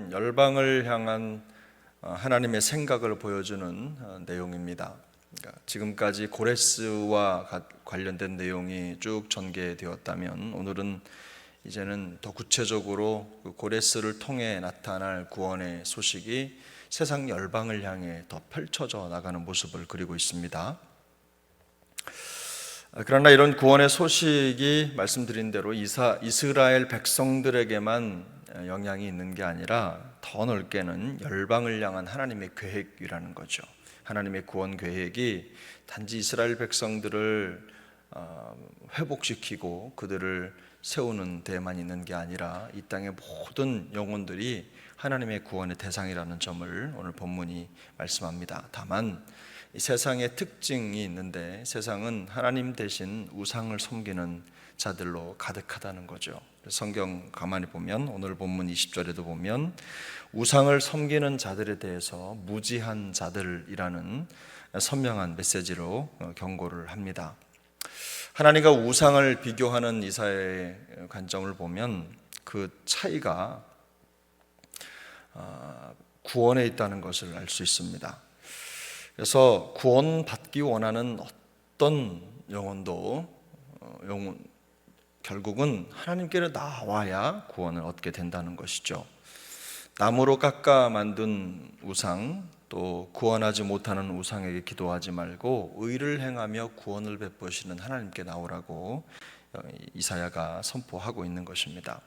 오늘은 열방을 향한 하나님의 생각을 보여주는 내용입니다. 그러니까 지금까지 고레스와 관련된 내용이 쭉 전개되었다면 오늘은 이제는 더 구체적으로 그 고레스를 통해 나타날 구원의 소식이 세상 열방을 향해 더 펼쳐져 나가는 모습을 그리고 있습니다. 그러나 이런 구원의 소식이 말씀드린 대로 이스라엘 백성들에게만 영향이 있는 게 아니라 더 넓게는 열방을 향한 하나님의 계획이라는 거죠. 하나님의 구원 계획이 단지 이스라엘 백성들을 회복시키고 그들을 세우는 데만 있는 게 아니라 이 땅의 모든 영혼들이 하나님의 구원의 대상이라는 점을 오늘 본문이 말씀합니다. 다만 이 세상의 특징이 있는데 세상은 하나님 대신 우상을 섬기는 자들로 가득하다는 거죠. 성경 가만히 보면 오늘 본문 20절에도 보면 우상을 섬기는 자들에 대해서 무지한 자들이라는 선명한 메시지로 경고를 합니다. 하나님과 우상을 비교하는 이사야의 관점을 보면 그 차이가 구원에 있다는 것을 알 수 있습니다. 그래서 구원받기 원하는 어떤 영혼도 결국은 하나님께로 나와야 구원을 얻게 된다는 것이죠. 나무로 깎아 만든 우상, 또 구원하지 못하는 우상에게 기도하지 말고 의를 행하며 구원을 베푸시는 하나님께 나오라고 이사야가 선포하고 있는 것입니다.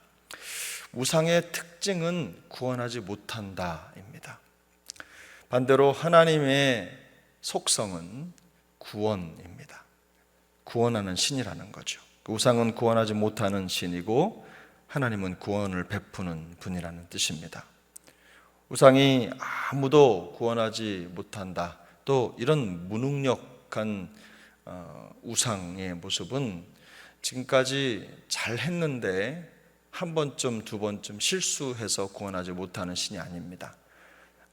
우상의 특징은 구원하지 못한다입니다. 반대로 하나님의 속성은 구원입니다. 구원하는 신이라는 거죠. 우상은 구원하지 못하는 신이고 하나님은 구원을 베푸는 분이라는 뜻입니다. 우상이 아무도 구원하지 못한다. 또 이런 무능력한 우상의 모습은 지금까지 잘했는데 한 번쯤 두 번쯤 실수해서 구원하지 못하는 신이 아닙니다.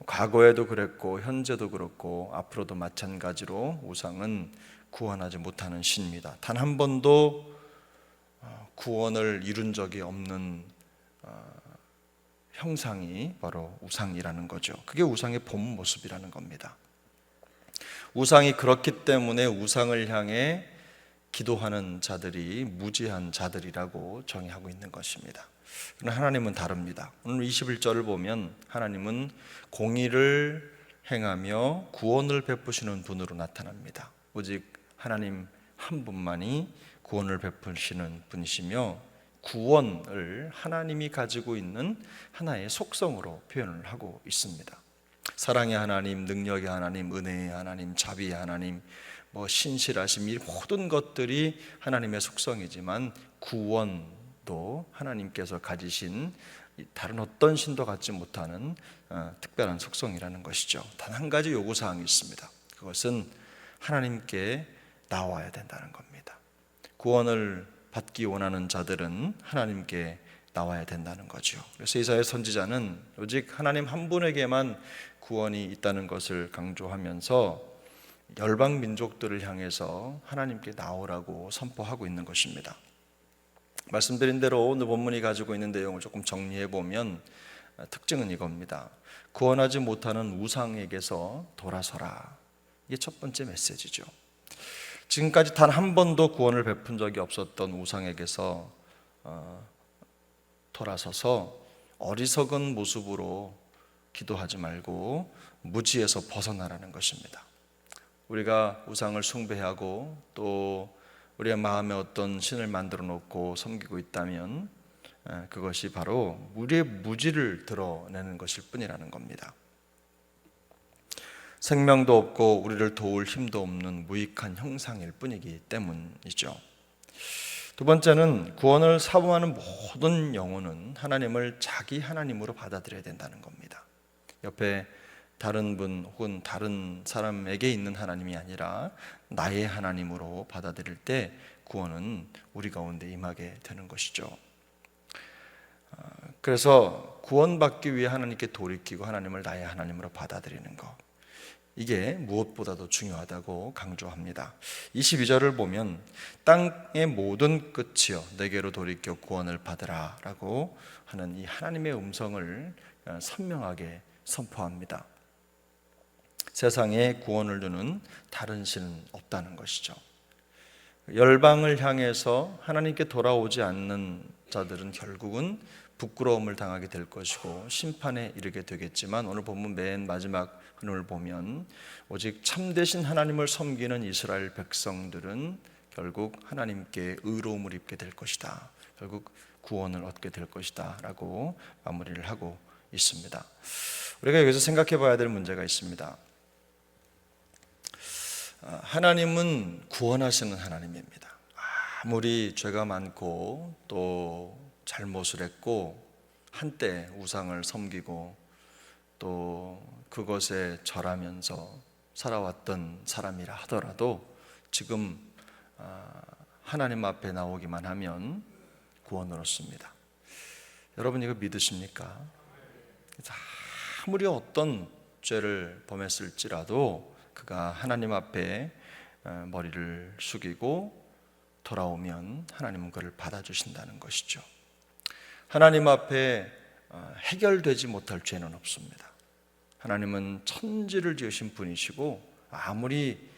과거에도 그랬고 현재도 그렇고 앞으로도 마찬가지로 우상은 구원하지 못하는 신입니다. 단 한 번도 구원을 이룬 적이 없는 형상이 바로 우상이라는 거죠. 그게 우상의 본 모습이라는 겁니다. 우상이 그렇기 때문에 우상을 향해 기도하는 자들이 무지한 자들이라고 정의하고 있는 것입니다. 그러나 하나님은 다릅니다. 오늘 21절을 보면 하나님은 공의를 행하며 구원을 베푸시는 분으로 나타납니다. 오직 하나님 한 분만이 구원을 베푸시는 분이시며 구원을 하나님이 가지고 있는 하나의 속성으로 표현을 하고 있습니다. 사랑의 하나님, 능력의 하나님, 은혜의 하나님, 자비의 하나님, 신실하심, 이 모든 것들이 하나님의 속성이지만 구원도 하나님께서 가지신 다른 어떤 신도 갖지 못하는 특별한 속성이라는 것이죠. 단 한 가지 요구사항이 있습니다. 그것은 하나님께 나와야 된다는 겁니다. 구원을 받기 원하는 자들은 하나님께 나와야 된다는 거죠. 그래서 이사야 선지자는 오직 하나님 한 분에게만 구원이 있다는 것을 강조하면서 열방 민족들을 향해서 하나님께 나오라고 선포하고 있는 것입니다. 말씀드린 대로 오늘 본문이 가지고 있는 내용을 조금 정리해 보면 특징은 이겁니다. 구원하지 못하는 우상에게서 돌아서라. 이게 첫 번째 메시지죠. 지금까지 단 한 번도 구원을 베푼 적이 없었던 우상에게서 돌아서서 어리석은 모습으로 기도하지 말고 무지에서 벗어나라는 것입니다. 우리가 우상을 숭배하고 또 우리의 마음에 어떤 신을 만들어 놓고 섬기고 있다면 그것이 바로 우리의 무지를 드러내는 것일 뿐이라는 겁니다. 생명도 없고 우리를 도울 힘도 없는 무익한 형상일 뿐이기 때문이죠. 두 번째는 구원을 사모하는 모든 영혼은 하나님을 자기 하나님으로 받아들여야 된다는 겁니다. 옆에 다른 분 혹은 다른 사람에게 있는 하나님이 아니라 나의 하나님으로 받아들일 때 구원은 우리 가운데 임하게 되는 것이죠. 그래서 구원받기 위해 하나님께 돌이키고 하나님을 나의 하나님으로 받아들이는 것, 이게 무엇보다도 중요하다고 강조합니다. 22절을 보면 땅의 모든 끝이여 내게로 돌이켜 구원을 받으라 라고 하는 이 하나님의 음성을 선명하게 선포합니다. 세상에 구원을 주는 다른 신은 없다는 것이죠. 열방을 향해서 하나님께 돌아오지 않는 자들은 결국은 부끄러움을 당하게 될 것이고 심판에 이르게 되겠지만, 오늘 본문 맨 마지막 흐름을 보면 오직 참되신 하나님을 섬기는 이스라엘 백성들은 결국 하나님께 의로움을 입게 될 것이다, 결국 구원을 얻게 될 것이다 라고 마무리를 하고 있습니다. 우리가 여기서 생각해 봐야 될 문제가 있습니다. 하나님은 구원하시는 하나님입니다. 아무리 죄가 많고 또 잘못을 했고 한때 우상을 섬기고 또 그것에 절하면서 살아왔던 사람이라 하더라도 지금 하나님 앞에 나오기만 하면 구원을 얻습니다. 여러분 이거 믿으십니까? 아무리 어떤 죄를 범했을지라도 그가 하나님 앞에 머리를 숙이고 돌아오면 하나님은 그를 받아주신다는 것이죠. 하나님 앞에 해결되지 못할 죄는 없습니다. 하나님은 천지를 지으신 분이시고 아무리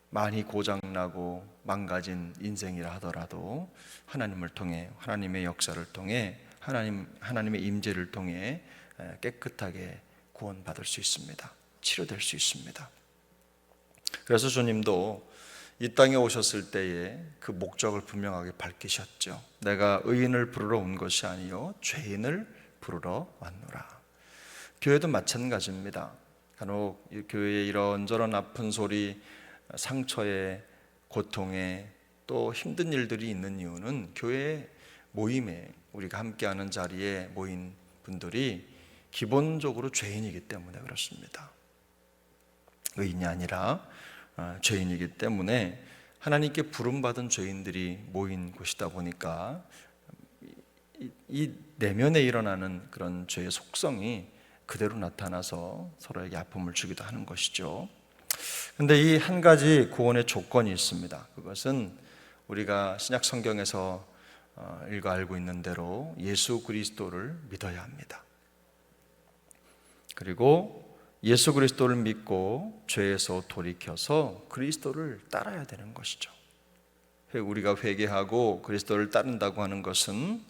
많이 고장나고 망가진 인생이라 하더라도 하나님을 통해, 하나님의 역사를 통해, 하나님의 임재를 통해 깨끗하게 구원받을 수 있습니다. 치료될 수 있습니다. 그래서 주님도 이 땅에 오셨을 때에 그 목적을 분명하게 밝히셨죠. 내가 의인을 부르러 온 것이 아니요 죄인을 부르러 왔노라. 교회도 마찬가지입니다. 간혹 교회에 이런저런 아픈 소리, 상처에, 고통에 또 힘든 일들이 있는 이유는 교회 모임에, 우리가 함께하는 자리에 모인 분들이 기본적으로 죄인이기 때문에 그렇습니다. 의인이 아니라 죄인이기 때문에 하나님께 부름받은 죄인들이 모인 곳이다 보니까 이 내면에 일어나는 그런 죄의 속성이 그대로 나타나서 서로에게 아픔을 주기도 하는 것이죠. 그런데 이 한 가지 구원의 조건이 있습니다. 그것은 우리가 신약 성경에서 읽어 알고 있는 대로 예수 그리스도를 믿어야 합니다. 그리고 예수 그리스도를 믿고 죄에서 돌이켜서 그리스도를 따라야 되는 것이죠. 우리가 회개하고 그리스도를 따른다고 하는 것은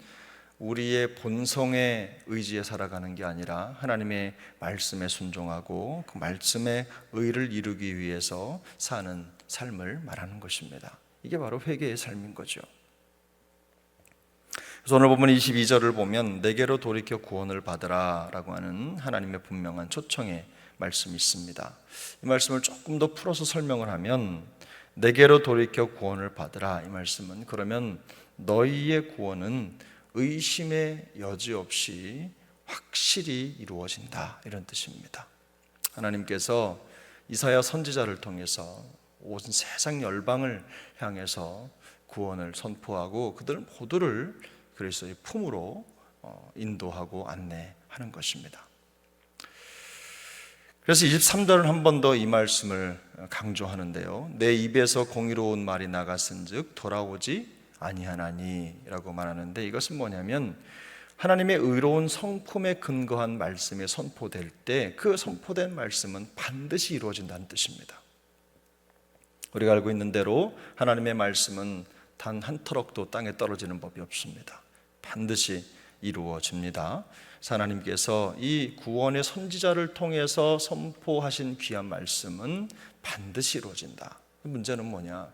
우리의 본성의 의지에 살아가는 게 아니라 하나님의 말씀에 순종하고 그 말씀의 의를 이루기 위해서 사는 삶을 말하는 것입니다. 이게 바로 회개의 삶인 거죠. 그래서 오늘 본문 22절을 보면 내게로 돌이켜 구원을 받으라 라고 하는 하나님의 분명한 초청의 말씀이 있습니다. 이 말씀을 조금 더 풀어서 설명을 하면, 내게로 돌이켜 구원을 받으라, 이 말씀은 그러면 너희의 구원은 의심의 여지 없이 확실히 이루어진다, 이런 뜻입니다. 하나님께서 이사야 선지자를 통해서 온 세상 열방을 향해서 구원을 선포하고 그들 모두를 그리스도의 품으로 인도하고 안내하는 것입니다. 그래서 23절은 한 번 더 이 말씀을 강조하는데요. 내 입에서 공의로운 말이 나갔은즉 돌아오지 아니하나니 라고 말하는데, 이것은 뭐냐면 하나님의 의로운 성품에 근거한 말씀이 선포될 때 그 선포된 말씀은 반드시 이루어진다는 뜻입니다. 우리가 알고 있는 대로 하나님의 말씀은 단 한 터럭도 땅에 떨어지는 법이 없습니다. 반드시 이루어집니다. 하나님께서 이 구원의 선지자를 통해서 선포하신 귀한 말씀은 반드시 이루어진다. 문제는 뭐냐?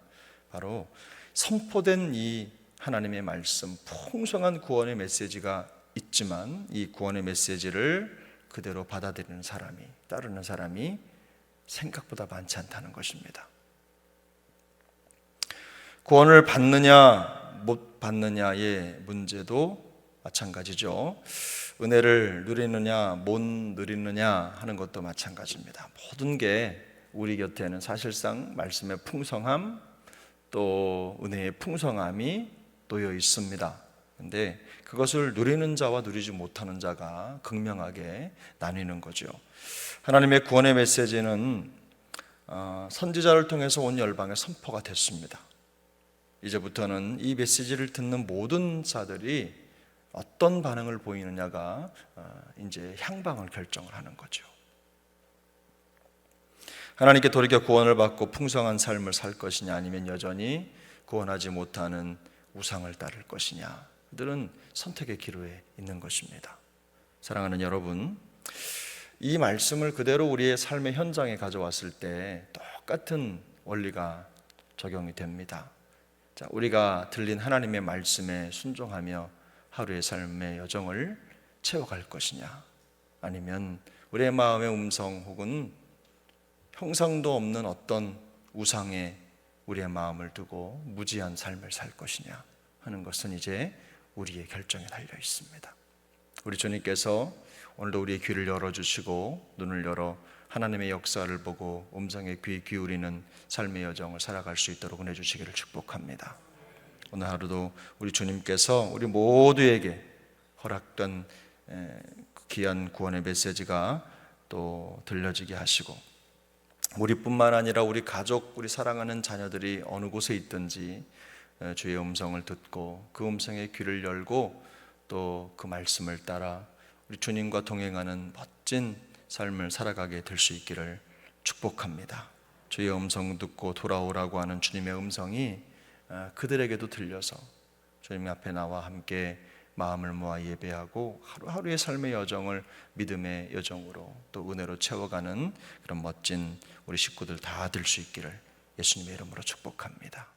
바로 선포된 이 하나님의 말씀, 풍성한 구원의 메시지가 있지만 이 구원의 메시지를 그대로 받아들이는 사람이, 따르는 사람이 생각보다 많지 않다는 것입니다. 구원을 받느냐 못 받느냐의 문제도 마찬가지죠. 은혜를 누리느냐 못 누리느냐 하는 것도 마찬가지입니다. 모든 게 우리 곁에는 사실상 말씀의 풍성함 또 은혜의 풍성함이 놓여 있습니다. 그런데 그것을 누리는 자와 누리지 못하는 자가 극명하게 나뉘는 거죠. 하나님의 구원의 메시지는 선지자를 통해서 온 열방에 선포가 됐습니다. 이제부터는 이 메시지를 듣는 모든 자들이 어떤 반응을 보이느냐가 이제 향방을 결정을 하는 거죠. 하나님께 돌이켜 구원을 받고 풍성한 삶을 살 것이냐, 아니면 여전히 구원하지 못하는 우상을 따를 것이냐, 그들은 선택의 기로에 있는 것입니다. 사랑하는 여러분, 이 말씀을 그대로 우리의 삶의 현장에 가져왔을 때 똑같은 원리가 적용이 됩니다. 자, 우리가 들린 하나님의 말씀에 순종하며 하루의 삶의 여정을 채워갈 것이냐, 아니면 우리의 마음의 음성 혹은 형상도 없는 어떤 우상에 우리의 마음을 두고 무지한 삶을 살 것이냐 하는 것은 이제 우리의 결정에 달려 있습니다. 우리 주님께서 오늘도 우리의 귀를 열어주시고 눈을 열어 하나님의 역사를 보고 음성에 귀 기울이는 삶의 여정을 살아갈 수 있도록 은혜 주시기를 축복합니다. 오늘 하루도 우리 주님께서 우리 모두에게 허락된 귀한 구원의 메시지가 또 들려지게 하시고, 우리뿐만 아니라 우리 가족, 우리 사랑하는 자녀들이 어느 곳에 있든지 주의 음성을 듣고 그 음성에 귀를 열고 또 그 말씀을 따라 우리 주님과 동행하는 멋진 삶을 살아가게 될 수 있기를 축복합니다. 주의 음성 듣고 돌아오라고 하는 주님의 음성이 그들에게도 들려서 주님 앞에 나와 함께 마음을 모아 예배하고 하루하루의 삶의 여정을 믿음의 여정으로 또 은혜로 채워가는 그런 멋진 우리 식구들 다 될 수 있기를 예수님의 이름으로 축복합니다.